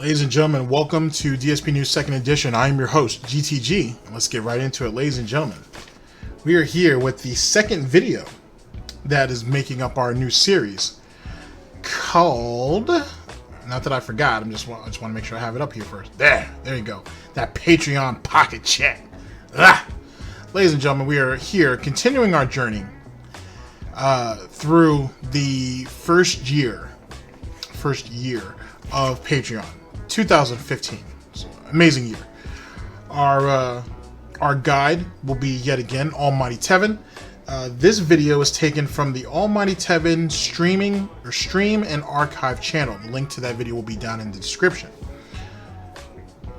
Ladies and gentlemen, welcome to DSP News 2nd Edition. I am your host, GTG. Let's get right into it, ladies and gentlemen. We are here with the second video that is making up our new series called, not that I forgot, I just want to make sure I have it up here first. There you go. That Patreon pocket check. Ladies and gentlemen, we are here continuing our journey through the first year of Patreon, 2015. So, amazing year. Our guide will be yet again Almighty Tevin. This video is taken from the Almighty Tevin stream and archive channel. The link to that video will be down in the description.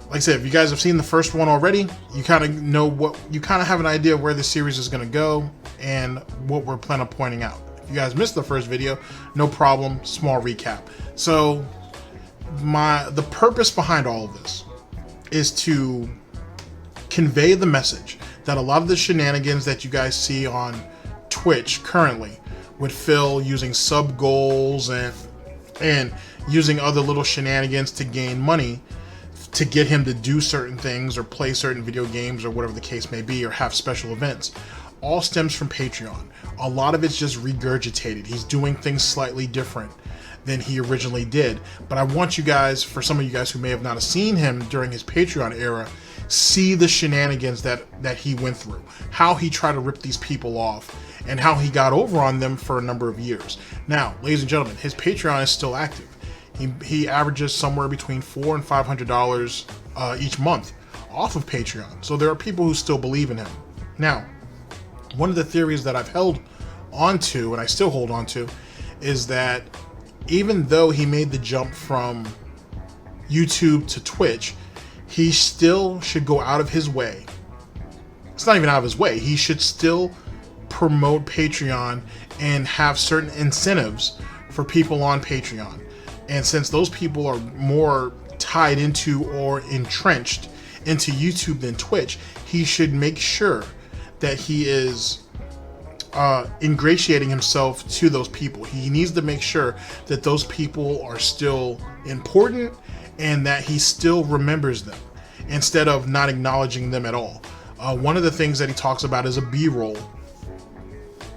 Like I said, if you guys have seen the first one already, you kind of know you kind of have an idea of where the series is going to go and what we're planning on pointing out. If you guys missed the first video, no problem, small recap. So the purpose behind all of this is to convey the message that a lot of the shenanigans that you guys see on Twitch currently with Phil using sub goals and using other little shenanigans to gain money to get him to do certain things or play certain video games or whatever the case may be or have special events all stems from Patreon. A lot of it's just regurgitated. He's doing things slightly different than he originally did. But I want you guys, for some of you guys who may have not seen him during his Patreon era, see the shenanigans that he went through, how he tried to rip these people off, and how he got over on them for a number of years. Now, ladies and gentlemen, his Patreon is still active. He averages somewhere between $400 and $500 each month off of Patreon. So there are people who still believe in him. Now, one of the theories that I've held onto, and I still hold onto, is that even though he made the jump from YouTube to Twitch, he still should go out of his way. It's not even out of his way. He should still promote Patreon and have certain incentives for people on Patreon. And since those people are more tied into or entrenched into YouTube than Twitch, he should make sure that he is ingratiating himself to those people. He needs to make sure that those people are still important and that he still remembers them instead of not acknowledging them at all. One of the things that he talks about is a B-roll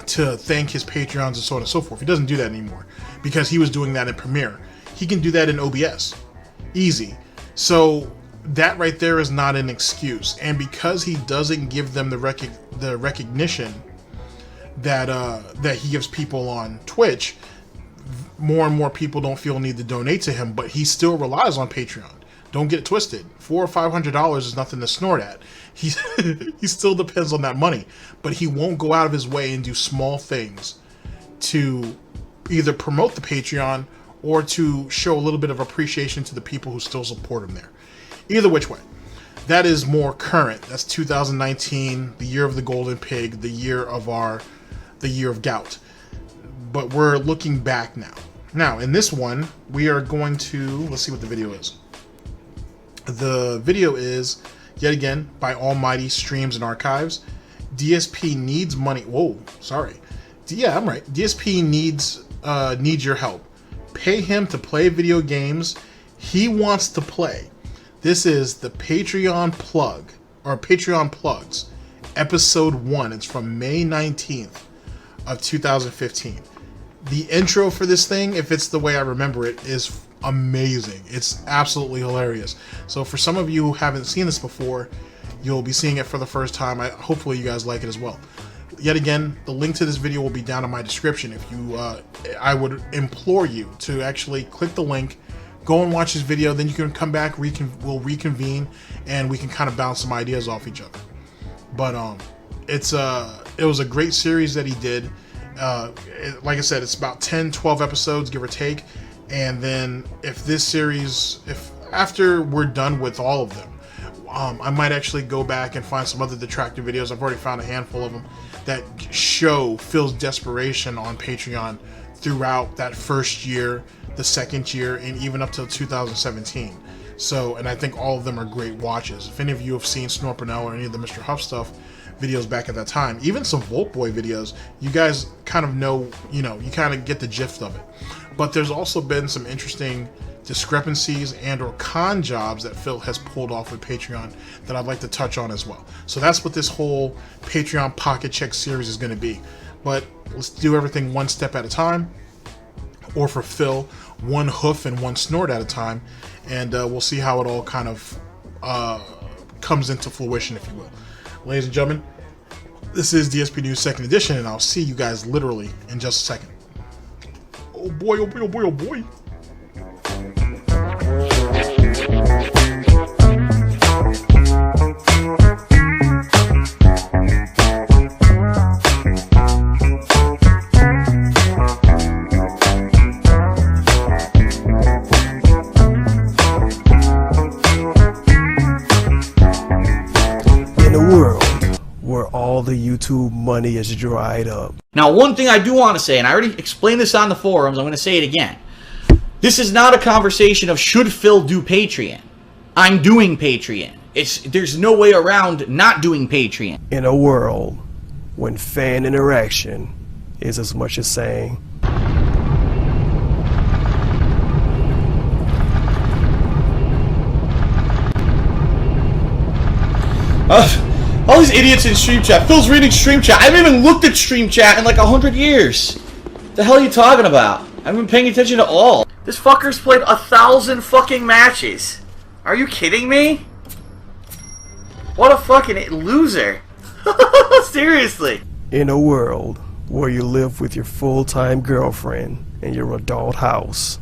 to thank his Patreons and so on and so forth. He doesn't do that anymore because he was doing that in Premiere. He can do that in OBS. Easy. So that right there is not an excuse. And because he doesn't give them the recognition that he gives people on Twitch, more and more people don't feel need to donate to him, but he still relies on Patreon. Don't get it twisted. $400 or $500 is nothing to snort at. He still depends on that money, but he won't go out of his way and do small things to either promote the Patreon or to show a little bit of appreciation to the people who still support him there. Either which way. That is more current. That's 2019, the year of the golden pig, the year of gout. But we're looking back now. Now, in this one, we are going to, let's see what the video is. The video is, yet again, by Almighty Streams and Archives. DSP needs money. Whoa, sorry. Yeah, I'm right. DSP needs your help. Pay him to play video games he wants to play. This is the Patreon plug, or Patreon plugs, episode 1. It's from May 19th of 2015. The intro for this thing, if it's the way I remember it, is amazing. It's absolutely hilarious. So for some of you who haven't seen this before, you'll be seeing it for the first time. Hopefully you guys like it as well. Yet again, the link to this video will be down in my description. If you, I would implore you to actually click the link, go and watch this video, then you can come back, we'll reconvene, and we can kind of bounce some ideas off each other. But it was a great series that he did. Like I said, it's about 10-12 episodes, give or take. And then if after we're done with all of them, I might actually go back and find some other detractor videos. I've already found a handful of them that show Phil's desperation on Patreon throughout that first year, the second year, and even up till 2017. So, and I think all of them are great watches. If any of you have seen Snorpernell or any of the Mr. Huff stuff videos back at that time, even some Volt Boy videos, you guys kind of know, you kind of get the gist of it. But there's also been some interesting discrepancies and or con jobs that Phil has pulled off with Patreon that I'd like to touch on as well. So that's what this whole Patreon Pocket Check series is going to be. But let's do everything one step at a time, or for Phil, one hoof and one snort at a time, and we'll see how it all kind of comes into fruition, if you will. Ladies and gentlemen, this is DSP News 2nd edition, and I'll see you guys literally in just a second. Oh boy, oh boy, oh boy, oh boy. All the YouTube money is dried up. Now, one thing I do want to say, and I already explained this on the forums, I'm going to say it again. This is not a conversation of should Phil do Patreon. I'm doing Patreon. There's no way around not doing Patreon. In a world when fan interaction is as much as saying, all these idiots in stream chat. Phil's reading stream chat. I haven't even looked at stream chat in like 100 years. The hell are you talking about? I haven't been paying attention to all. This fucker's played 1,000 fucking matches. Are you kidding me? What a fucking loser. Seriously. In a world where you live with your full-time girlfriend in your adult house.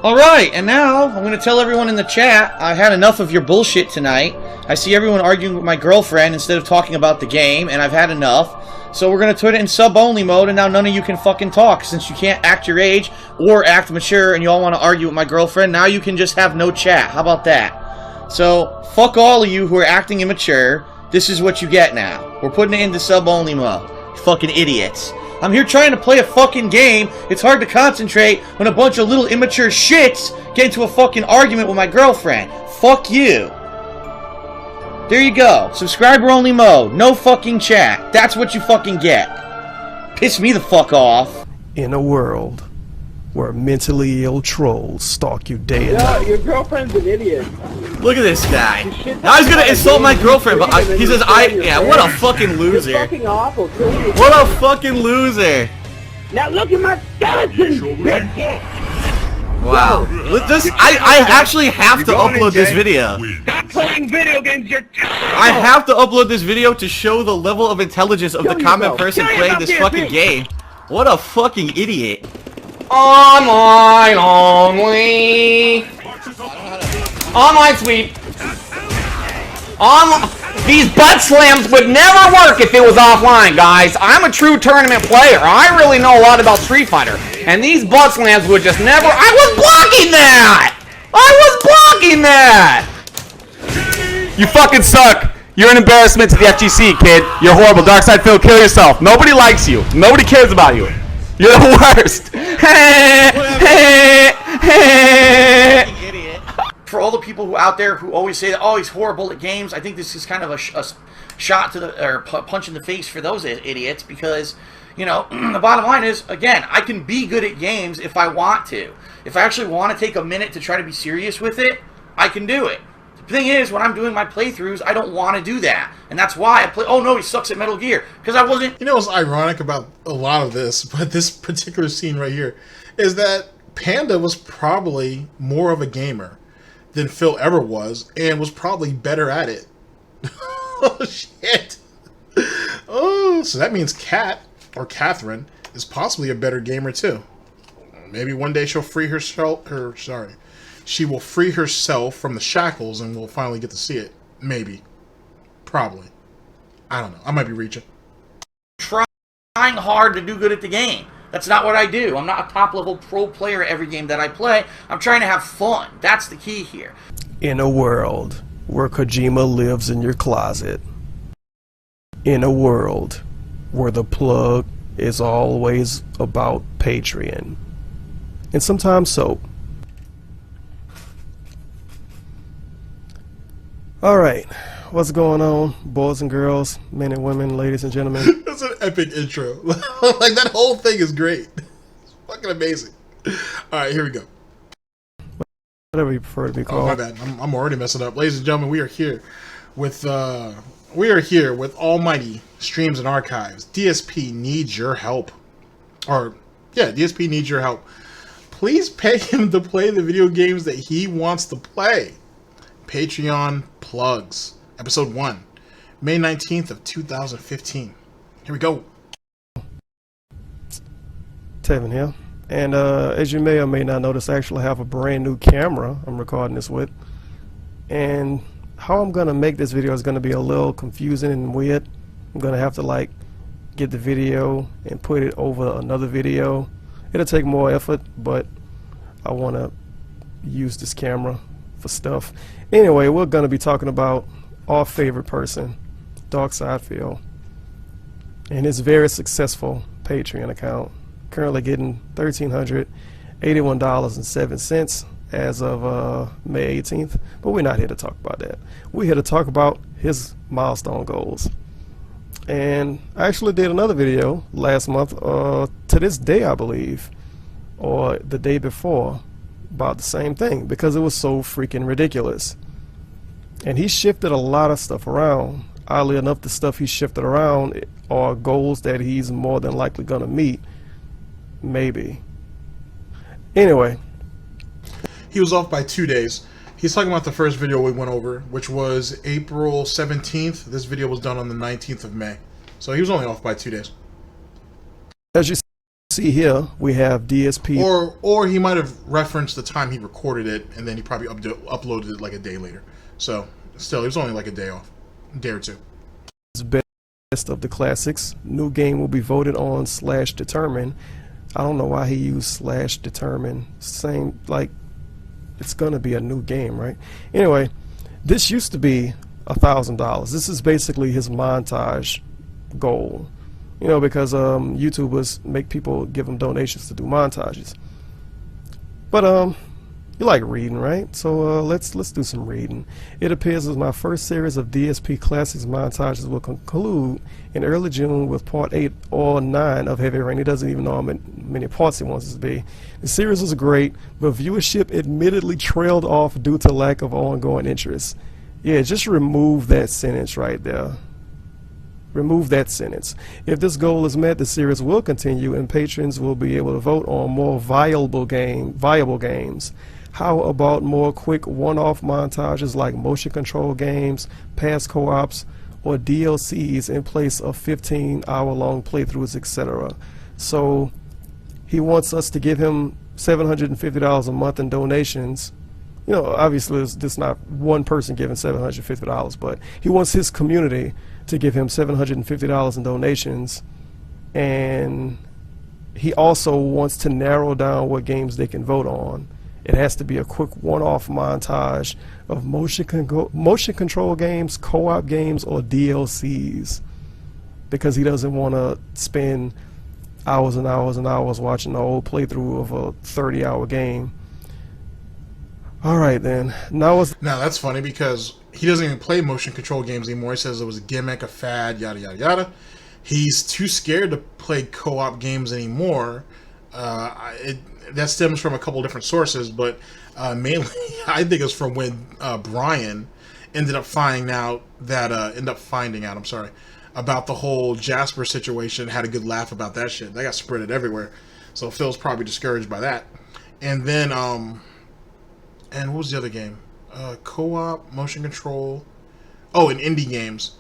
Alright, and now I'm going to tell everyone in the chat I had enough of your bullshit tonight. I see everyone arguing with my girlfriend instead of talking about the game, and I've had enough. So we're going to put it in sub-only mode, and now none of you can fucking talk. Since you can't act your age or act mature and you all want to argue with my girlfriend, now you can just have no chat. How about that? So, fuck all of you who are acting immature. This is what you get now. We're putting it into sub-only mode. You fucking idiots. I'm here trying to play a fucking game. It's hard to concentrate when a bunch of little immature shits get into a fucking argument with my girlfriend. Fuck you. There you go. Subscriber only mode. No fucking chat. That's what you fucking get. Piss me the fuck off. In a world where mentally ill trolls stalk you day and night. Your girlfriend's an idiot. Look at this guy. Now he's gonna insult my girlfriend, but he says yeah, what a fucking loser. You're fucking awful. What a fucking loser. Now look at my skeleton, bitch. Wow. I actually have to upload this video. Stop playing video games, you're I have to upload this video to show the level of intelligence of the common person playing this fucking game. What a fucking idiot. Online only. Online sweep. These butt slams would never work if it was offline, guys. I'm a true tournament player. I really know a lot about Street Fighter. And these butt slams would just never... I was blocking that! You fucking suck. You're an embarrassment to the FGC, kid. You're horrible. Darkside Phil, kill yourself. Nobody likes you. Nobody cares about you. You're the worst. For all the people who out there who always say that, oh, he's horrible at games, I think this is kind of a shot to the, or punch in the face for those idiots, because, you know, the bottom line is, again, I can be good at games if I want to. If I actually want to take a minute to try to be serious with it, I can do it. The thing is, when I'm doing my playthroughs, I don't want to do that. And that's why I play, oh no, he sucks at Metal Gear. Because I wasn't... You know what's ironic about a lot of this, but this particular scene right here, is that Panda was probably more of a gamer than Phil ever was, and was probably better at it. Oh, shit. Oh, so that means Kat, or Catherine, is possibly a better gamer too. Maybe one day she'll free herself, she will free herself from the shackles and we'll finally get to see it. Maybe. Probably. I don't know. I might be reaching. Trying hard to do good at the game. That's not what I do. I'm not a top-level pro player at every game that I play. I'm trying to have fun. That's the key here. In a world where Kojima lives in your closet. In a world where the plug is always about Patreon. And sometimes soap. Alright, what's going on, boys and girls, men and women, ladies and gentlemen? That's an epic intro. Like, that whole thing is great. It's fucking amazing. All right, here we go. Whatever you prefer to be Oh, called. my bad. I'm already messing up. Ladies and gentlemen, we are here with Almighty Streams and Archives. DSP needs your help. DSP needs your help. Please pay him to play the video games that he wants to play. Patreon plugs. Episode 1. May 19th of 2015. Here we go. Tevin here. And as you may or may not notice, I actually have a brand new camera I'm recording this with. And how I'm going to make this video is going to be a little confusing and weird. I'm going to have to like get the video and put it over another video. It'll take more effort, but I want to use this camera for stuff. Anyway, we're going to be talking about our favorite person, Darksidefield, and his very successful Patreon account. Currently getting $1,381.07 as of May 18th, but we're not here to talk about that. We're here to talk about his milestone goals. And I actually did another video last month, to this day I believe, or the day before, about the same thing, because it was so freaking ridiculous. And he shifted a lot of stuff around. Oddly enough, the stuff he shifted around are goals that he's more than likely going to meet. Maybe. Anyway. He was off by 2 days. He's talking about the first video we went over, which was April 17th. This video was done on the 19th of May. So he was only off by 2 days. As you see here, we have DSP. Or he might have referenced the time he recorded it, and then he probably uploaded it like a day later. So still, it was only like a day off. A day or two. Best of the classics. New game will be voted on / determined. I don't know why he used / determine. Same, like, it's gonna be a new game, right? Anyway, this used to be $1,000. This is basically his montage goal, you know, because YouTubers make people give them donations to do montages. But you like reading, right? So let's do some reading. It appears as my first series of DSP Classics montages will conclude in early June with part 8 or 9 of Heavy Rain. He doesn't even know how many parts he wants it to be. The series was great, but viewership admittedly trailed off due to lack of ongoing interest. Yeah, just remove that sentence right there. Remove that sentence. If this goal is met, the series will continue and patrons will be able to vote on more viable games. How about more quick one-off montages like motion control games, past co-ops, or DLCs in place of 15-hour-long playthroughs, etc.? So he wants us to give him $750 a month in donations. You know, obviously there's not one person giving $750, but he wants his community to give him $750 in donations, and he also wants to narrow down what games they can vote on. It has to be a quick one-off montage of motion control games, co-op games, or DLCs, because he doesn't want to spend hours and hours and hours watching the whole playthrough of a 30-hour game. All right, then. Now that's funny because he doesn't even play motion control games anymore. He says it was a gimmick, a fad, yada, yada, yada. He's too scared to play co-op games anymore. That stems from a couple different sources, but mainly I think it's from when Brian ended up finding out about the whole Jasper situation. Had a good laugh about that shit. That got spreaded everywhere. So Phil's probably discouraged by that. And then and what was the other game? Co-op, motion control. Oh, and indie games.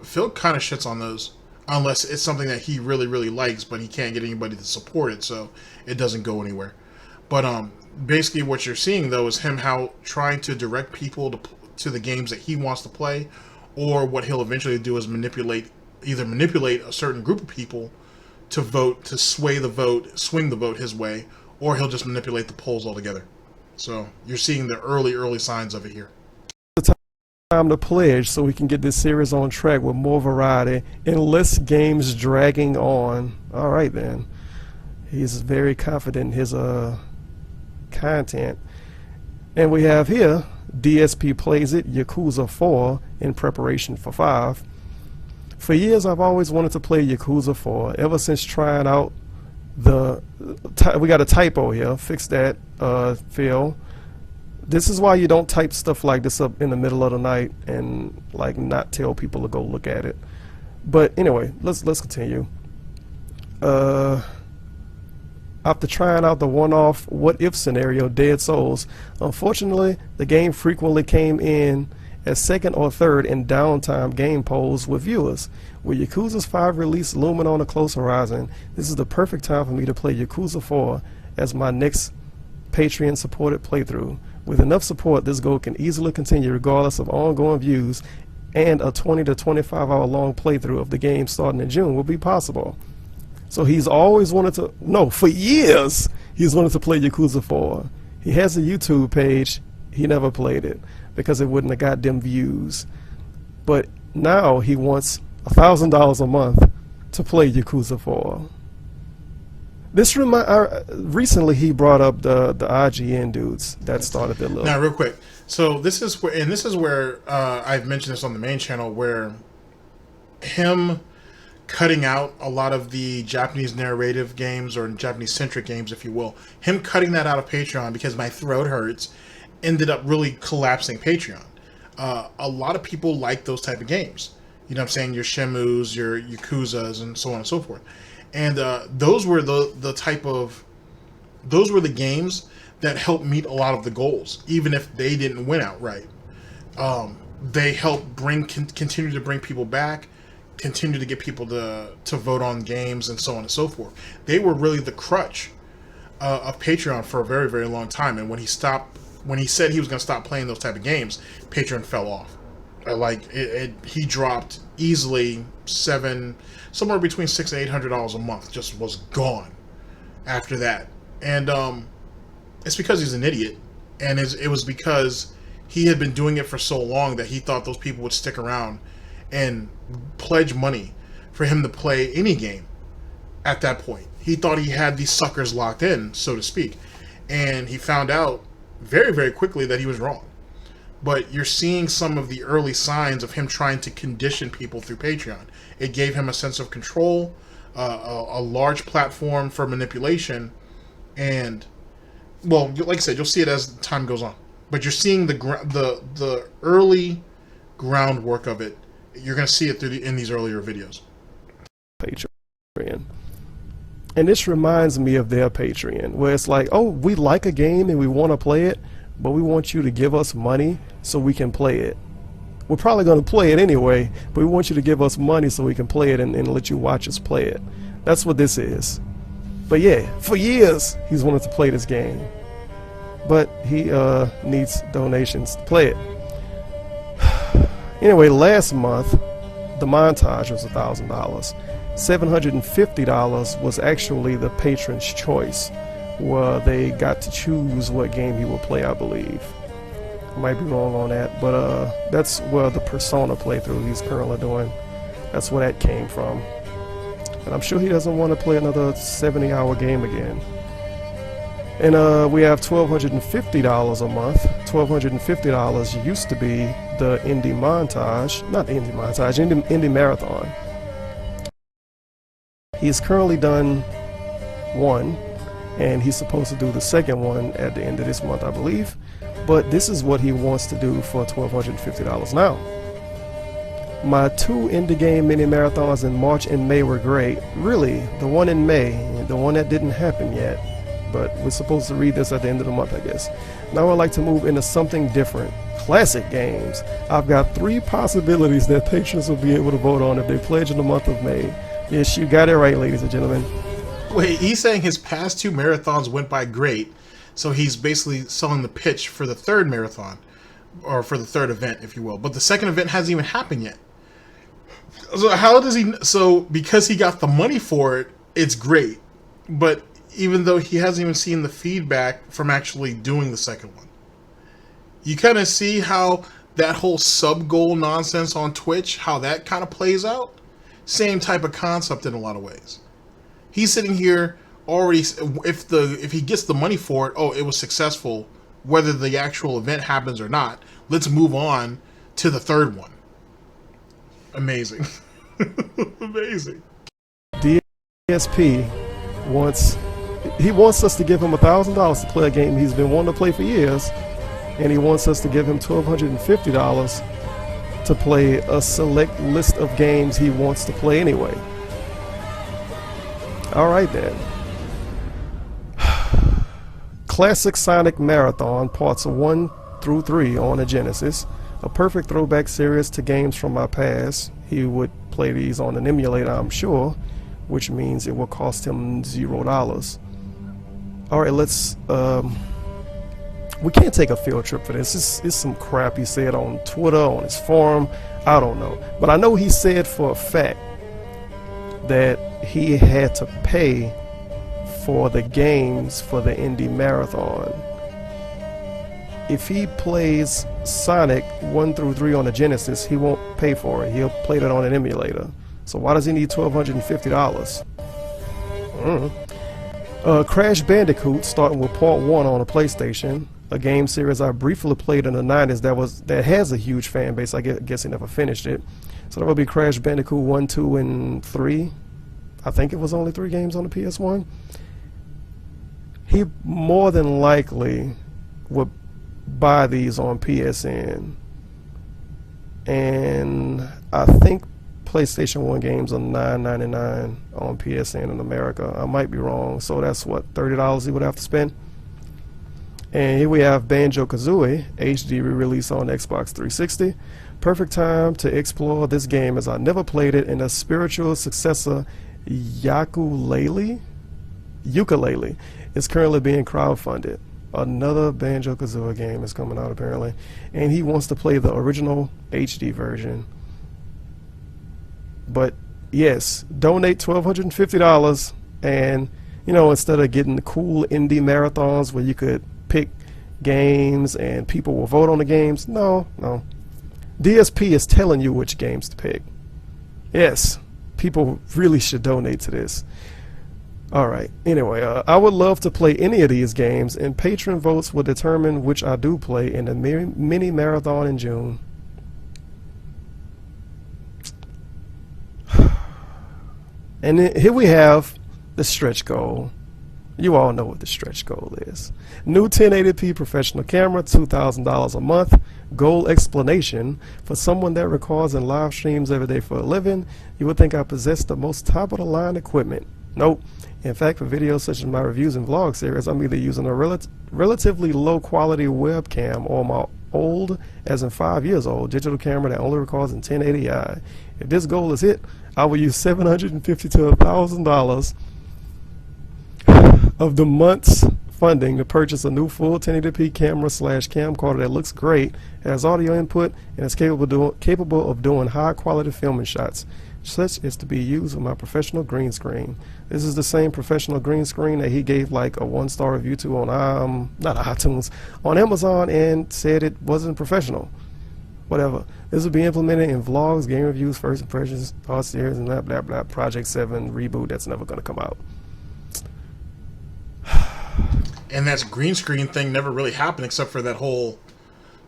Phil kind of shits on those. Unless it's something that he really, really likes, but he can't get anybody to support it, so it doesn't go anywhere. But basically what you're seeing, though, is him trying to direct people to the games that he wants to play, or what he'll eventually do is manipulate a certain group of people to vote, to swing the vote his way, or he'll just manipulate the polls altogether. So you're seeing the early signs of it here. Time to pledge so we can get this series on track with more variety and less games dragging on. All right, then. He's very confident in his content. And we have here DSP Plays It, Yakuza 4 in preparation for 5. For years I've always wanted to play Yakuza 4, ever since trying out We got a typo here. Fix that, Phil. This is why you don't type stuff like this up in the middle of the night and like not tell people to go look at it. But anyway, let's continue. After trying out the one-off what-if scenario, Dead Souls, unfortunately, the game frequently came in as second or third in downtime game polls with viewers. With Yakuza's 5 release looming on a close horizon, this is the perfect time for me to play Yakuza 4 as my next Patreon-supported playthrough. With enough support, this goal can easily continue regardless of ongoing views, and a 20 to 25 hour long playthrough of the game starting in June will be possible. So he's always wanted to, no, for years, he's wanted to play Yakuza 4. He has a YouTube page, he never played it because it wouldn't have got them views. But now he wants $1,000 a month to play Yakuza 4. This recently he brought up the IGN dudes that started their little. Now, real quick. So this is where I've mentioned this on the main channel, where him cutting out a lot of the Japanese narrative games or Japanese centric games, if you will, him cutting that out of Patreon because my throat hurts, ended up really collapsing Patreon. A lot of people like those type of games. You know what I'm saying? Your Shenmues, your Yakuzas, and so on and so forth. And those were the games that helped meet a lot of the goals, even if they didn't win outright. They helped continue to bring people back, continue to get people to vote on games, and so on and so forth. They were really the crutch of Patreon for a very, very long time. And when he said he was going to stop playing those type of games, Patreon fell off. He dropped easily somewhere between $600 and $800 a month. Just was gone after that. And it's because he's an idiot, and it was because he had been doing it for so long that he thought those people would stick around and pledge money for him to play any game. At that point, he thought he had these suckers locked in, so to speak, and he found out very, very quickly that he was wrong. But you're seeing some of the early signs of him trying to condition people through Patreon. It gave him a sense of control, a large platform for manipulation, and, well, like I said, you'll see it as time goes on. But you're seeing the early groundwork of it. You're going to see it in these earlier videos. Patreon. And this reminds me of their Patreon, where it's like, oh, we like a game and we want to play it, but we want you to give us money so we can play it. We're probably going to play it anyway, but we want you to give us money so we can play it and let you watch us play it. That's what this is. But yeah, for years he's wanted to play this game, but he needs donations to play it. Anyway, last month the montage was $1,000. $750 was actually the patron's choice, where they got to choose what game he would play, I believe. I might be wrong on that, but that's where the Persona playthrough he's currently doing, that's where that came from. And I'm sure he doesn't want to play another 70-hour game again. And we have $1,250 a month. $1,250 used to be the indie montage, not the indie montage, indie marathon. He's currently done one, and he's supposed to do the second one at the end of this month, I believe. But this is what he wants to do for $1,250 now. My 2 indie game mini marathons in March and May were great. Really, the one in May, the one that didn't happen yet. But we're supposed to read this at the end of the month, I guess. Now I'd like to move into something different. Classic games. I've got 3 possibilities that patrons will be able to vote on if they pledge in the month of May. Yes, you got it right, ladies and gentlemen. Wait, he's saying his past 2 marathons went by great, so he's basically selling the pitch for the 3rd marathon, or for the 3rd event, if you will. But the 2nd event hasn't even happened yet. So how does he? So because he got the money for it, it's great. But even though he hasn't even seen the feedback from actually doing the 2nd one, you kind of see how that whole sub goal nonsense on Twitch, how that kind of plays out. Same type of concept in a lot of ways. He's sitting here already. If he gets the money for it, oh, it was successful. Whether the actual event happens or not, let's move on to the 3rd one. Amazing. Amazing. DSP wants us to give him $1,000 to play a game he's been wanting to play for years, and he wants us to give him $1,250 to play a select list of games he wants to play anyway. Alright then. Classic Sonic Marathon Parts 1 through 3 on a Genesis. A perfect throwback series to games from my past. He would play these on an emulator, I'm sure, which means it will cost him $0. Alright, let's we can't take a field trip for this. It's some crap he said on Twitter, on his forum. I don't know. But I know he said for a fact that he had to pay for the games for the Indie Marathon. If he plays Sonic 1 through 3 on the Genesis, he won't pay for it. He'll play it on an emulator. So why does he need $1,250? Crash Bandicoot, starting with Part 1 on a PlayStation, a game series I briefly played in the 90s that has a huge fan base. I guess he never finished it. So that would be Crash Bandicoot 1, 2, and 3. I think it was only 3 games on the PS1. He more than likely would buy these on PSN, and I think PlayStation 1 games are $9.99 on PSN in America. I might be wrong, so that's what, $30 he would have to spend. And here we have Banjo-Kazooie HD re-release on Xbox 360. Perfect time to explore this game as I never played it, and a spiritual successor, Yooka-Laylee is currently being crowdfunded. Another Banjo-Kazooie game is coming out apparently, and he wants to play the original HD version. But yes, donate $1,250, and you know, instead of getting the cool indie marathons where you could pick games and people will vote on the games, no. DSP is telling you which games to pick. Yes, people really should donate to this. Alright, anyway, I would love to play any of these games, and patron votes will determine which I do play in the mini marathon in June. And then here we have the stretch goal. You all know what the stretch goal is. New 1080p professional camera, $2,000 a month. Goal explanation: for someone that records and live streams every day for a living, you would think I possess the most top of the line equipment. Nope. In fact, for videos such as my reviews and vlog series, I'm either using a relatively low quality webcam or my old, as in 5 years old, digital camera that only records in 1080i. If this goal is hit, I will use $750 to $1,000 of the month's funding to purchase a new full 1080p camera/camcorder that looks great, has audio input, and is capable of doing high quality filming shots, such as to be used with my professional green screen. This is the same professional green screen that he gave like a 1-star review to on not iTunes, on Amazon, and said it wasn't professional. Whatever. This will be implemented in vlogs, game reviews, first impressions, art series, and blah blah blah. Project 7 reboot that's never going to come out. And that green screen thing never really happened, except for that whole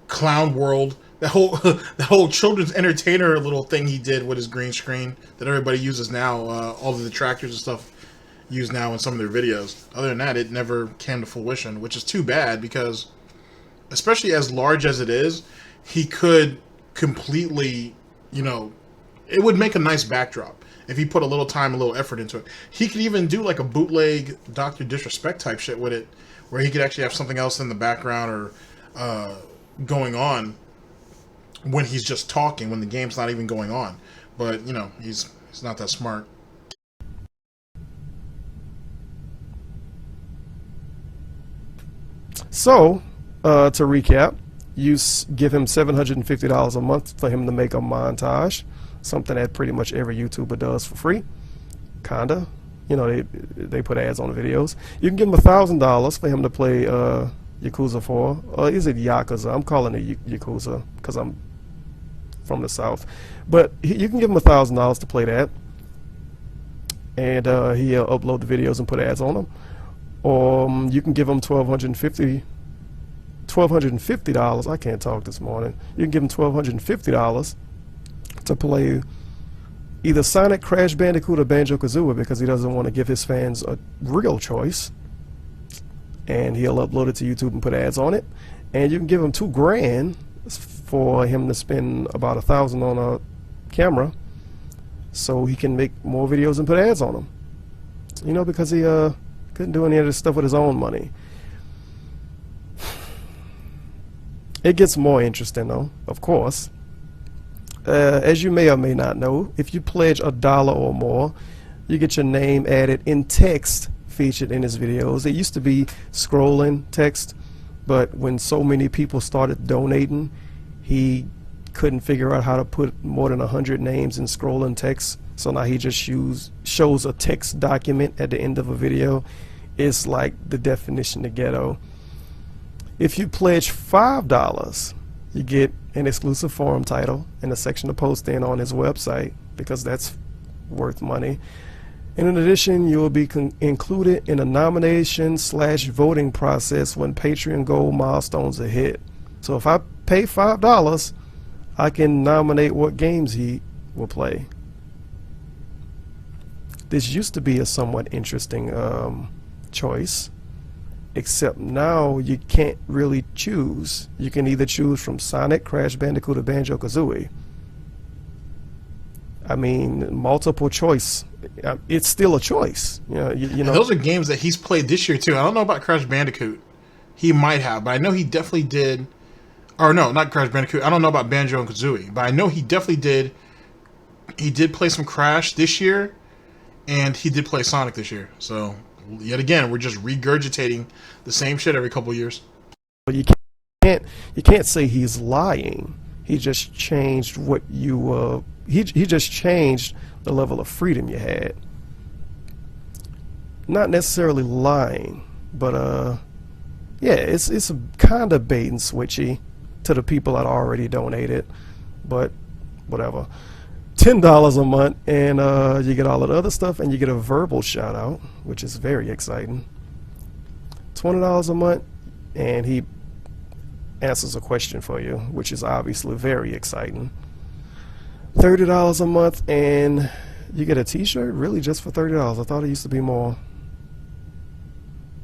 clown world, that whole children's entertainer little thing he did with his green screen that everybody uses now. All of the tractors and stuff use now in some of their videos. Other than that, it never came to fruition, which is too bad, because especially as large as it is, he could completely, you know, it would make a nice backdrop if he put a little time, a little effort into it. He could even do like a bootleg Dr. Disrespect type shit with it, where he could actually have something else in the background or going on when he's just talking, when the game's not even going on. But, you know, he's not that smart. So, to recap, you give him $750 a month for him to make a montage, something that pretty much every YouTuber does for free, kinda. You know, they put ads on the videos. You can give him $1,000 for him to play Yakuza 4. Is it Yakuza? I'm calling it Yakuza because I'm from the South. But you can give him $1,000 to play that, and he'll upload the videos and put ads on them. Or you can give him $1,250. I can't talk this morning. You can give him $1,250 to play either Sonic, Crash Bandicoot, or Banjo-Kazooie, because he doesn't want to give his fans a real choice. And he'll upload it to YouTube and put ads on it. And you can give him $2,000 for him to spend about $1,000 on a camera, so he can make more videos and put ads on them. You know, because he couldn't do any of this stuff with his own money. It gets more interesting though, of course. As you may or may not know, if you pledge $1 or more, you get your name added in text featured in his videos. It used to be scrolling text, but when so many people started donating, he couldn't figure out how to put more than 100 names in scrolling text. So now he just shows a text document at the end of a video. It's like the definition of ghetto. If you pledge $5, you get an exclusive forum title and a section to post in on his website, because that's worth money. And in addition, you will be included in a nomination/voting process when Patreon goal milestones are hit. So if I pay $5, I can nominate what games he will play. This used to be a somewhat interesting choice, except now you can't really choose. You can either choose from Sonic, Crash Bandicoot, or Banjo-Kazooie. I mean, multiple choice. It's still a choice. You know. Those are games that he's played this year too. I don't know about Crash Bandicoot. He might have, but I know he definitely did. Or no, not Crash Bandicoot. I don't know about Banjo and Kazooie, but I know he definitely did. He did play some Crash this year, and he did play Sonic this year. So yet again, we're just regurgitating the same shit every couple of years. But you can't say he's lying. He just changed what you he just changed the level of freedom you had. Not necessarily lying, but yeah, it's a kind of bait and switchy to the people that already donated, but whatever. $10 a month, and you get all of the other stuff, and you get a verbal shout out, which is very exciting. $20 a month, and he answers a question for you, which is obviously very exciting. $30 a month, and you get a t-shirt, really, just for $30. I thought it used to be more.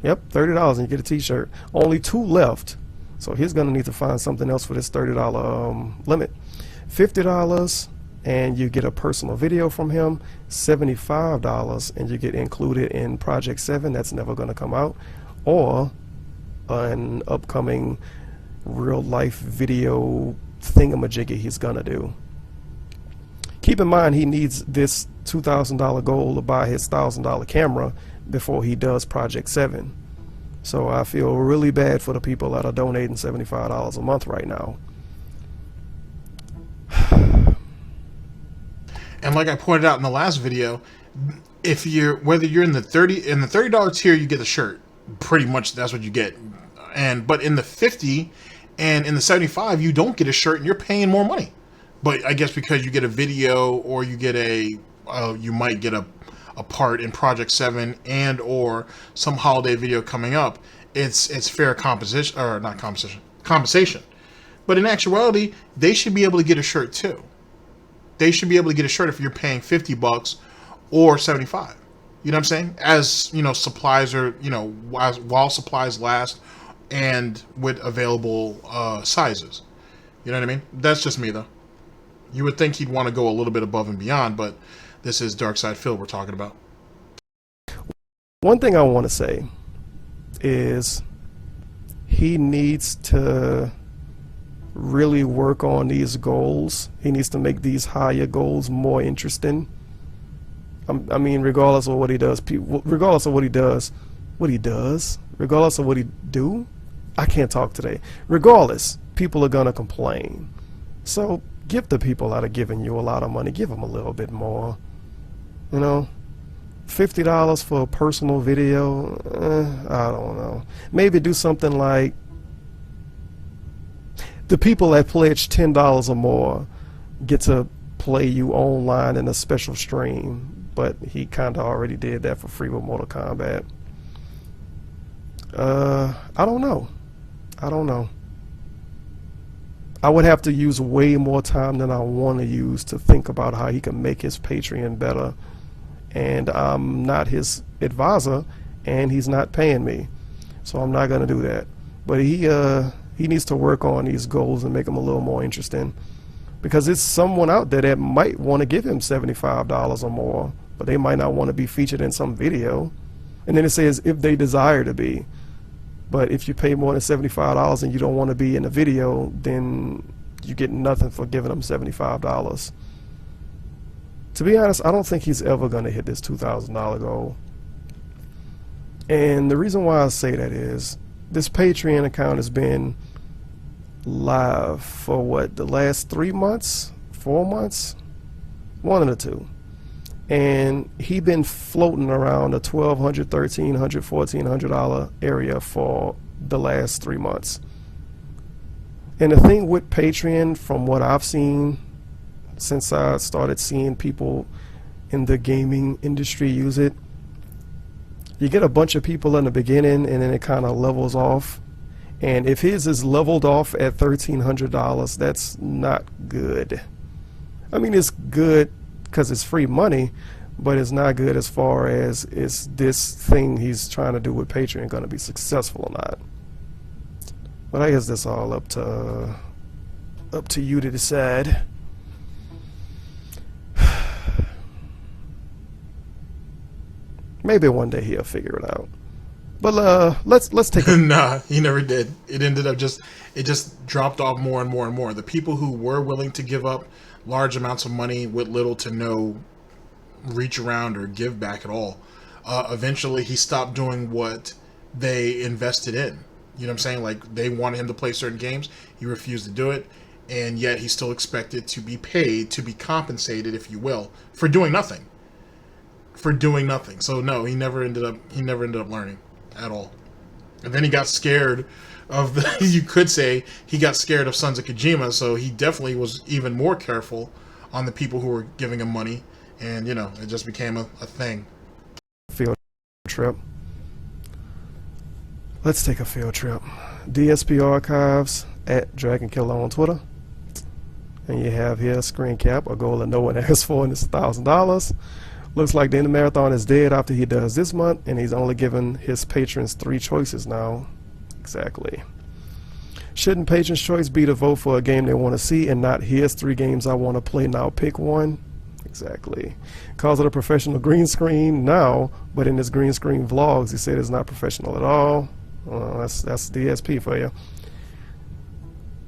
Yep, $30 and you get a t-shirt. Only 2 left, so he's gonna need to find something else for this $30 limit. $50 and you get a personal video from him. $75 and you get included in Project 7. That's never gonna come out, or an upcoming real life video thingamajiggy he's gonna do. Keep in mind, he needs this $2,000 goal to buy his $1,000 camera before he does Project 7. So I feel really bad for the people that are donating $75 a month right now. And like I pointed out in the last video, if whether you're in the $30 tier, you get the shirt. Pretty much that's what you get. But in the 50 and in the 75, you don't get a shirt and you're paying more money. But I guess because you get a video, or you get you might get a part in Project 7 and or some holiday video coming up, it's fair compensation, or not compensation. But in actuality, they should be able to get a shirt too. They should be able to get a shirt if you're paying $50 or $75. You know what I'm saying? As you know, supplies are, while supplies last, and with available sizes. You know what I mean? That's just me though. You would think he'd want to go a little bit above and beyond, but this is Dark Side Phil we're talking about. One thing I want to say is he needs to really work on these goals. He needs to make these higher goals more interesting. I mean, regardless of what he does, regardless of what he do, I can't talk today. Regardless, people are gonna complain. So give the people that are giving you a lot of money, give them a little bit more. You know, $50 for a personal video, I don't know. Maybe do something like the people that pledge $10 or more get to play you online in a special stream, but he kind of already did that for free with Mortal Kombat. I don't know. I would have to use way more time than I want to use to think about how he can make his Patreon better. And I'm not his advisor, and he's not paying me, so I'm not going to do that. But he needs to work on these goals and make them a little more interesting, because it's someone out there that might want to give him $75 or more, but they might not want to be featured in some video. And then it says if they desire to be. But if you pay more than $75 and you don't want to be in a video, then you get nothing for giving them $75. To be honest, I don't think he's ever going to hit this $2,000 goal. And the reason why I say that is this Patreon account has been live for what, the last 3 months, 4 months, one of the two. And he been floating around the $1,200, $1,300, $1,400 area for the last 3 months. And the thing with Patreon, from what I've seen since I started seeing people in the gaming industry use it, you get a bunch of people in the beginning and then it kind of levels off. And if his is leveled off at $1,300, that's not good. I mean, it's good because it's free money, but it's not good as far as is this thing he's trying to do with Patreon going to be successful or not. But I guess that's all up to you to decide. Maybe one day he'll figure it out. But let's take Nah, he never did. It ended up it just dropped off more and more and more. The people who were willing to give up large amounts of money with little to no reach around or give back at all, eventually he stopped doing what they invested in. You know what I'm saying? Like, they wanted him to play certain games, he refused to do it, and yet he's still expected to be paid, to be compensated, if you will, for doing nothing. So no, he never ended up learning at all. And then he got scared of the, you could say he got scared of Sons of Kojima, so he definitely was even more careful on the people who were giving him money, and you know, it just became a thing. Field trip. Let's take a field trip. DSP Archives at Dragon Killer on Twitter. And you have here screen cap, a goal that no one asked for, and it's $1,000. Looks like the end of marathon is dead after he does this month, and he's only given his patrons 3 choices now. Exactly. Shouldn't patrons' choice be to vote for a game they want to see and not here's 3 games I want to play, now pick one? Exactly. Calls it a professional green screen now, but in his green screen vlogs he said it's not professional at all. That's DSP for you.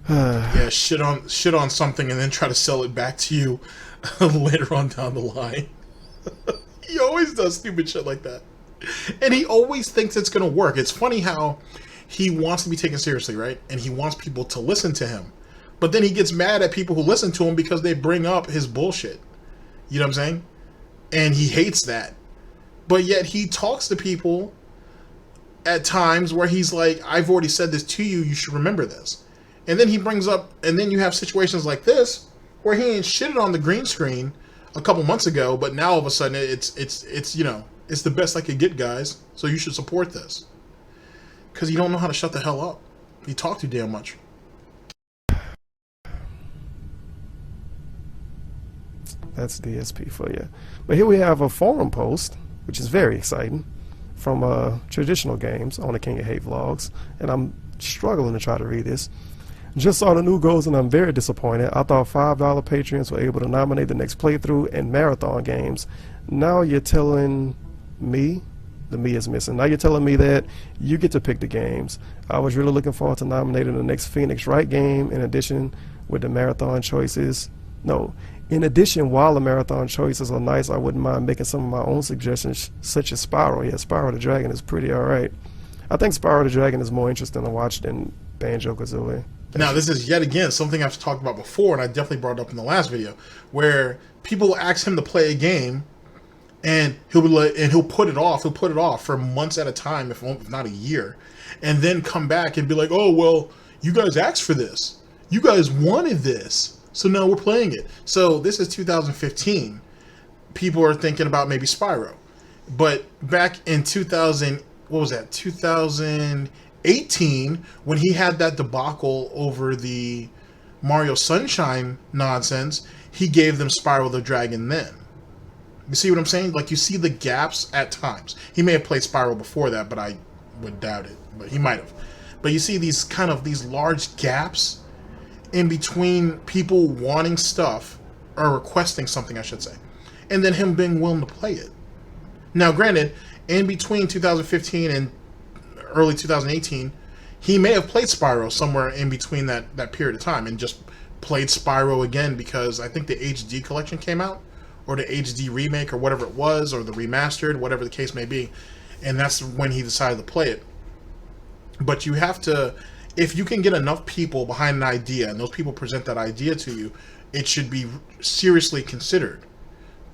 Yeah, shit on something and then try to sell it back to you later on down the line. He always does stupid shit like that, and he always thinks it's gonna work. It's funny how he wants to be taken seriously, right? And he wants people to listen to him, but then he gets mad at people who listen to him because they bring up his bullshit. You know what I'm saying? And he hates that, but yet he talks to people at times where he's like, I've already said this to you, you should remember this. And then he brings up, and then you have situations like this where he ain't shitted on the green screen a couple months ago, but now all of a sudden it's you know, it's the best I could get, guys, so you should support this. Because you don't know how to shut the hell up. You talk too damn much. That's DSP for you. But here we have a forum post, which is very exciting, from Traditional Games on the King of Hate vlogs, and I'm struggling to try to read this. Just saw the new goals and I'm very disappointed. I thought $5 patrons were able to nominate the next playthrough and marathon games. Now you're telling me, the me is missing, now you're telling me that you get to pick the games. I was really looking forward to nominating the next Phoenix Wright game in addition with the marathon choices. No, in addition, while the marathon choices are nice, I wouldn't mind making some of my own suggestions, such as Spyro. Yeah, Spyro the Dragon is pretty alright. I think Spyro the Dragon is more interesting to watch than Banjo-Kazooie. Now, this is yet again something I've talked about before, and I definitely brought it up in the last video, where people ask him to play a game, and he'll be like, and he'll put it off for months at a time, if not a year, and then come back and be like, "Oh well, you guys asked for this, you guys wanted this, so now we're playing it." So this is 2015. People are thinking about maybe Spyro, but back in 2018, when he had that debacle over the Mario Sunshine nonsense, he gave them Spyro the Dragon then. You see what I'm saying? Like, you see the gaps at times. He may have played Spyro before that, but I would doubt it. But he might have. But you see these these large gaps in between people wanting stuff, or requesting something, I should say, and then him being willing to play it. Now, granted, in between 2015 and early 2018, he may have played Spyro somewhere in between that period of time and just played Spyro again because I think the HD collection came out, or the HD remake, or whatever it was, or the remastered, whatever the case may be, and that's when he decided to play it. But you have to, if you can get enough people behind an idea, and those people present that idea to you, it should be seriously considered.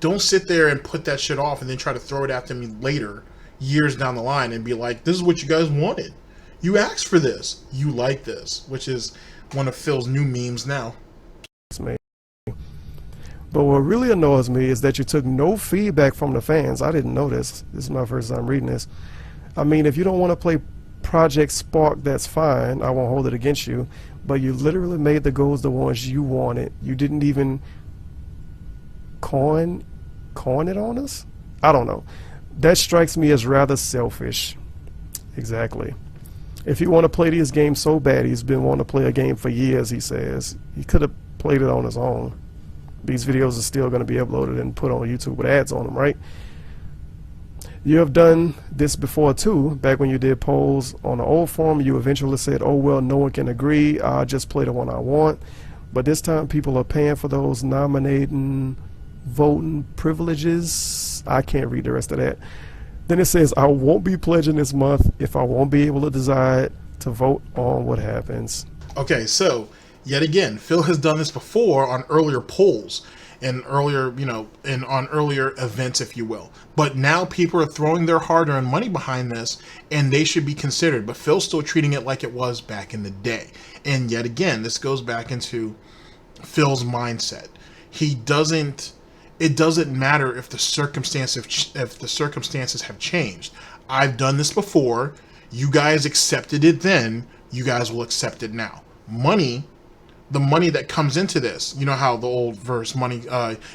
Don't sit there and put that shit off and then try to throw it at them later, years down the line, and be like, this is what you guys wanted. You asked for this. You like this, which is one of Phil's new memes now. But what really annoys me is that you took no feedback from the fans. I didn't know this. This is my first time reading this. I mean, if you don't want to play Project Spark, that's fine. I won't hold it against you. But you literally made the goals the ones you wanted. You didn't even coin it on us? I don't know. That strikes me as rather selfish. Exactly. If you want to play these games so bad, he's been wanting to play a game for years, he says. He could have played it on his own. These videos are still going to be uploaded and put on YouTube with ads on them, right? You have done this before too. Back when you did polls on the old forum, you eventually said, oh well, no one can agree, I'll just play the one I want. But this time people are paying for those nominating, voting privileges. I can't read the rest of that. Then it says, I won't be pledging this month if I won't be able to decide to vote on what happens. Okay, so yet again, Phil has done this before on earlier polls and earlier, and on earlier events, if you will. But now people are throwing their hard-earned money behind this, and they should be considered. But Phil's still treating it like it was back in the day. And yet again, this goes back into Phil's mindset. It doesn't matter if the circumstances have changed. I've done this before. You guys accepted it then. You guys will accept it now. The money that comes into this, you know how the old verse, money,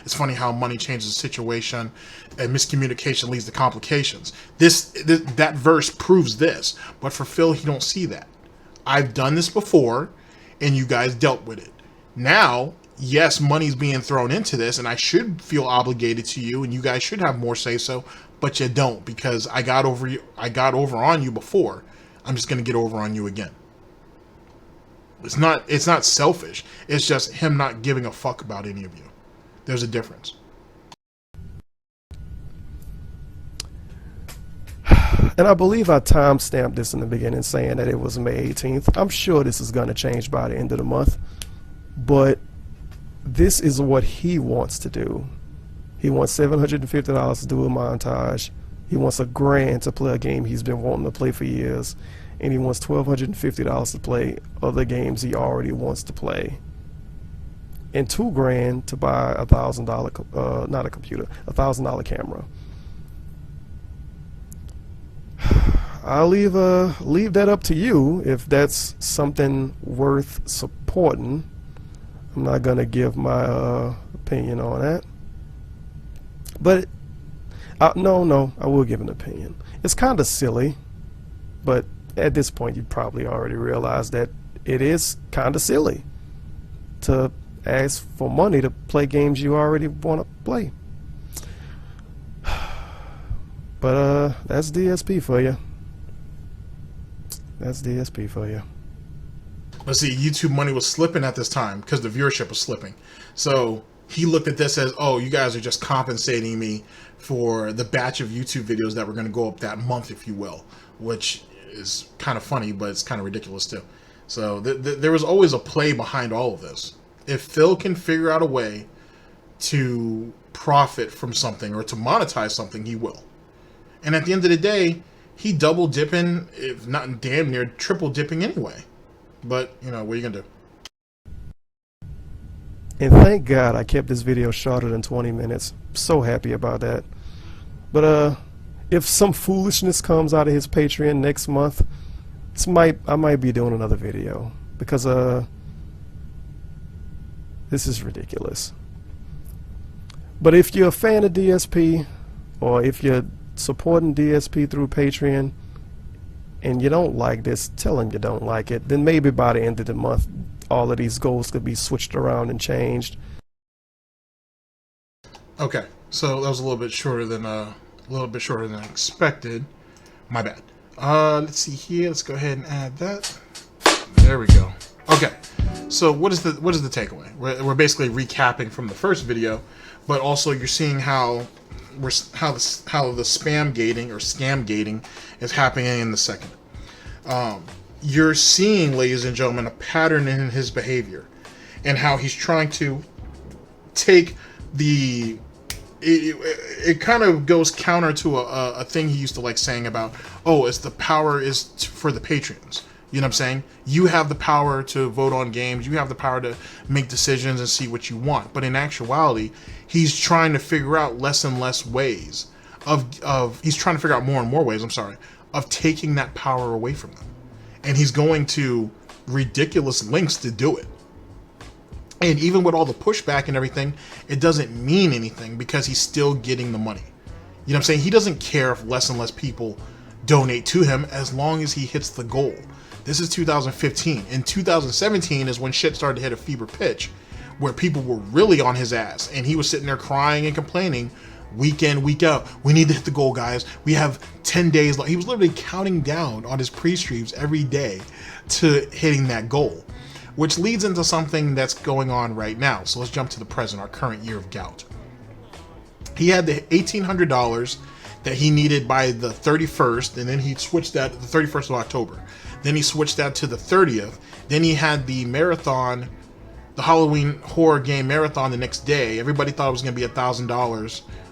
it's funny how money changes the situation and miscommunication leads to complications. That verse proves this, but for Phil, he don't see that. I've done this before and you guys dealt with it. Now, yes, money's being thrown into this and I should feel obligated to you and you guys should have more say so, but you don't, because I got over on you before. I'm just going to get over on you again. It's not selfish. It's just him not giving a fuck about any of you. There's a difference. And I believe I timestamped this in the beginning saying that it was May 18th. I'm sure this is going to change by the end of the month. But this is what he wants to do. He wants $750 to do a montage. He wants $1,000 to play a game he's been wanting to play for years. And he wants $1,250 to play other games he already wants to play, and $2,000 to buy $1,000, not a computer, $1,000 camera. I'll leave that up to you if that's something worth supporting. I'm not gonna give my opinion on that, but no, I will give an opinion. It's kind of silly, but at this point you probably already realized that it is kind of silly to ask for money to play games you already want to play. But that's DSP for you. That's DSP for you. But see, YouTube money was slipping at this time because the viewership was slipping. So he looked at this as, oh, you guys are just compensating me for the batch of YouTube videos that were going to go up that month, if you will, which is kind of funny, but it's kind of ridiculous too. So there was always a play behind all of this. If Phil can figure out a way to profit from something or to monetize something, he will. And at the end of the day, he double dipping, if not damn near triple dipping anyway. But, what are you going to do? And thank God I kept this video shorter than 20 minutes. So happy about that. But if some foolishness comes out of his Patreon next month, I might be doing another video, because This is ridiculous. But if you're a fan of DSP, or if you're supporting DSP through Patreon, and you don't like this, tell him you don't like it, then maybe by the end of the month, all of these goals could be switched around and changed. Okay, so that was a little bit shorter than I expected. My bad. Let's see here. Let's go ahead and add that. There we go. Okay, so what is the takeaway? We're basically recapping from the first video, but also you're seeing how the spam gating or scam gating is happening in the second. You're seeing, ladies and gentlemen, a pattern in his behavior and how he's trying to take the... It kind of goes counter to a thing he used to like saying about, oh, it's the power is for the patrons. You know what I'm saying? You have the power to vote on games. You have the power to make decisions and see what you want. But in actuality, he's trying to figure out less and less ways he's trying to figure out more and more ways, of taking that power away from them. And he's going to ridiculous lengths to do it. And even with all the pushback and everything, it doesn't mean anything because he's still getting the money. You know what I'm saying? He doesn't care if less and less people donate to him as long as he hits the goal. This is 2015. In 2017 is when shit started to hit a fever pitch where people were really on his ass. And he was sitting there crying and complaining week in, week out. We need to hit the goal, guys. We have 10 days left. He was literally counting down on his pre-streams every day to hitting that goal, which leads into something that's going on right now. So let's jump to the present, our current year of gout. He had the $1,800 that he needed by the 31st, and then he switched that to the 31st of October. Then he switched that to the 30th. Then he had the marathon, the Halloween horror game marathon the next day. Everybody thought it was going to be $1,000,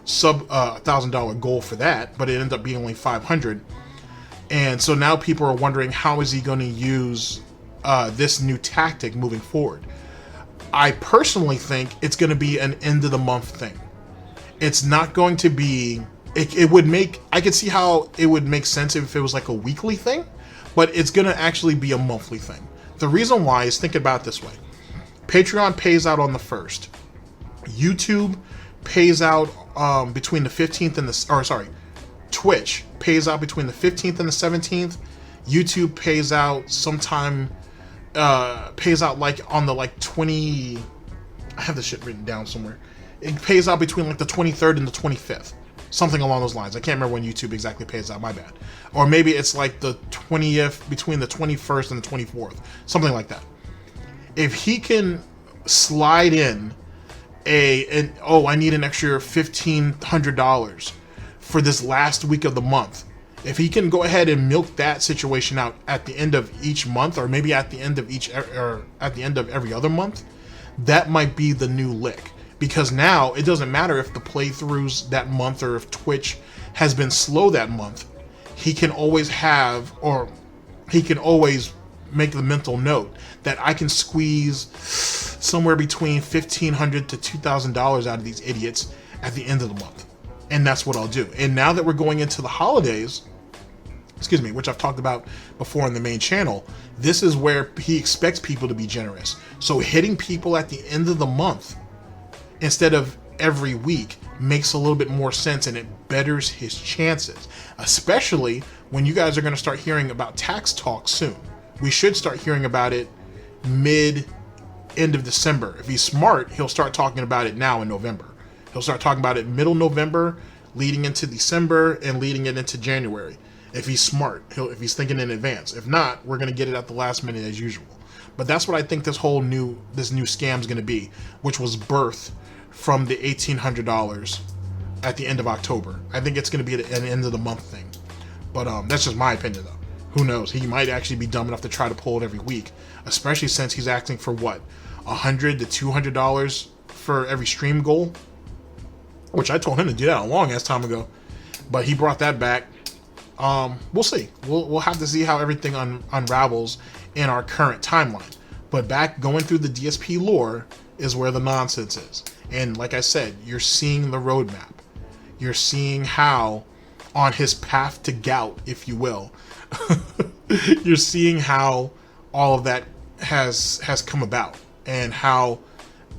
$1,000 goal for that, but it ended up being only $500. And so now people are wondering, how is he going to use this new tactic moving forward? I personally think it's going to be an end of the month thing. It's not going to be... It would make... I could see how it would make sense if it was like a weekly thing, but it's going to actually be a monthly thing. The reason why is, think about it this way. Patreon pays out on the 1st. YouTube pays out between the 15th and the... Or sorry, Twitch pays out between the 15th and the 17th. YouTube pays out sometime... pays out like on the like 20... I have this shit written down somewhere. It pays out between like the 23rd and the 25th. Something along those lines. I can't remember when YouTube exactly pays out, my bad. Or maybe it's like the 20th, between the 21st and the 24th. Something like that. If he can slide in I need an extra $1,500 for this last week of the month. If he can go ahead and milk that situation out at the end of each month, or maybe at the end of every other month, that might be the new lick. Because now it doesn't matter if the playthroughs that month or if Twitch has been slow that month. He can always make the mental note that I can squeeze somewhere between $1,500 to $2,000 out of these idiots at the end of the month. And that's what I'll do. And now that we're going into the holidays, which I've talked about before on the main channel, this is where he expects people to be generous. So hitting people at the end of the month instead of every week makes a little bit more sense, and it betters his chances, especially when you guys are going to start hearing about tax talk soon. We should start hearing about it end of December. If he's smart, he'll start talking about it now in November. He'll start talking about it middle November, leading into December, and leading it into January. If he's smart, if he's thinking in advance. If not, we're going to get it at the last minute as usual. But that's what I think this new scam is going to be, which was birthed from the $1,800 at the end of October. I think it's going to be an end of the month thing. But that's just my opinion, though. Who knows? He might actually be dumb enough to try to pull it every week, especially since he's asking for what, $100 to $200 for every stream goal, which I told him to do that a long ass time ago, but he brought that back. We'll see. We'll have to see how everything unravels in our current timeline. But going through the DSP lore is where the nonsense is. And like I said, you're seeing the roadmap. You're seeing how, on his path to gout, if you will, you're seeing how all of that has come about, and how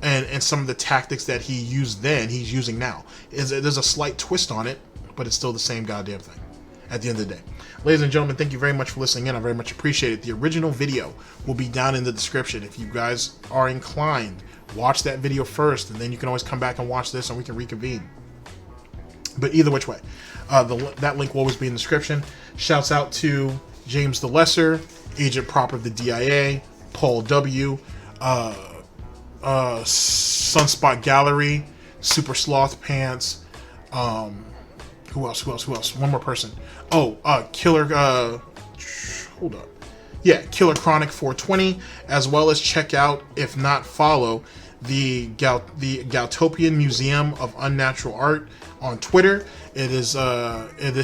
and some of the tactics that he used then, he's using now. There's a slight twist on it, but it's still the same goddamn thing at the end of the day. Ladies and gentlemen, thank you very much for listening in. I very much appreciate it. The original video will be down in the description. If you guys are inclined, watch that video first, and then you can always come back and watch this, and we can reconvene. But either which way, that link will always be in the description. Shouts out to James the Lesser, Agent Proper of the DIA, Paul W., Sunspot Gallery, SuperSlothPants, who else? One more person. Oh, Killer, hold up. Yeah, Killer Chronic 420, as well as check out, if not follow, the Galtopian Museum of Unnatural Art on Twitter. It is the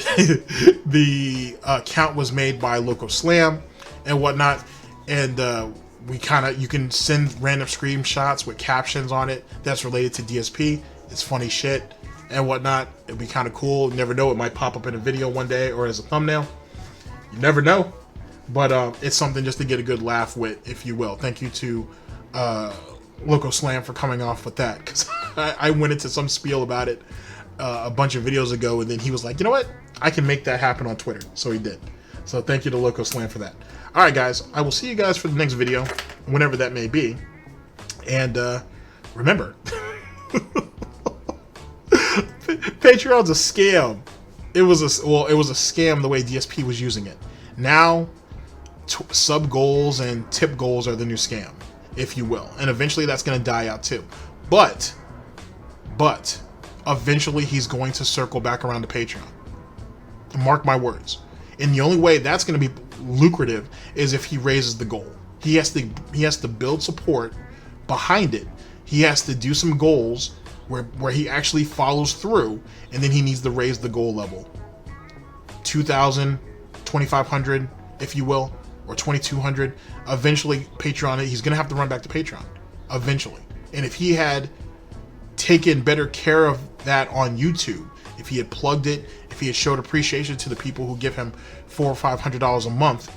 account was made by LocoSlam and whatnot, and you can send random screenshots with captions on it that's related to DSP. It's funny shit and whatnot. It'd be kind of cool. You never know, it might pop up in a video one day or as a thumbnail. You never know, but it's something just to get a good laugh with, if you will. Thank you to LocoSlam for coming off with that, because I went into some spiel about it a bunch of videos ago, and then he was like, you know what, I can make that happen on Twitter. So he did. So thank you to LocoSlam for that. All right, guys, I will see you guys for the next video, whenever that may be. And remember, Patreon's a scam. It was a scam the way DSP was using it. Now, sub goals and tip goals are the new scam, if you will. And eventually that's going to die out too. But eventually he's going to circle back around to Patreon. Mark my words. And the only way that's going to be lucrative is if he raises the goal. He has to build support behind it. He has to do some goals where he actually follows through, and then he needs to raise the goal level. 2,000, 2,500, if you will, or 2,200. Eventually, Patreon, he's going to have to run back to Patreon. Eventually. And if he had taken better care of that on YouTube, if he had plugged it, if he had showed appreciation to the people who give him $400 or $500 a month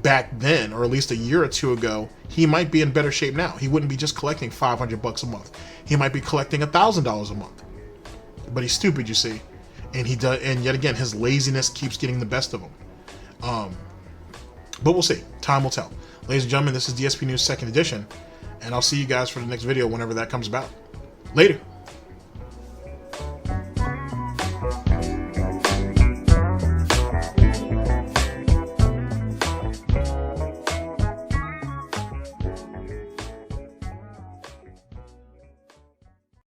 back then, or at least a year or two ago, he might be in better shape now. He wouldn't be just collecting $500 a month. He might be collecting $1,000 a month. But he's stupid, you see, and yet again, his laziness keeps getting the best of him. But we'll see. Time will tell. Ladies and gentlemen, this is DSP News 2nd edition, and I'll see you guys for the next video whenever that comes about. Later.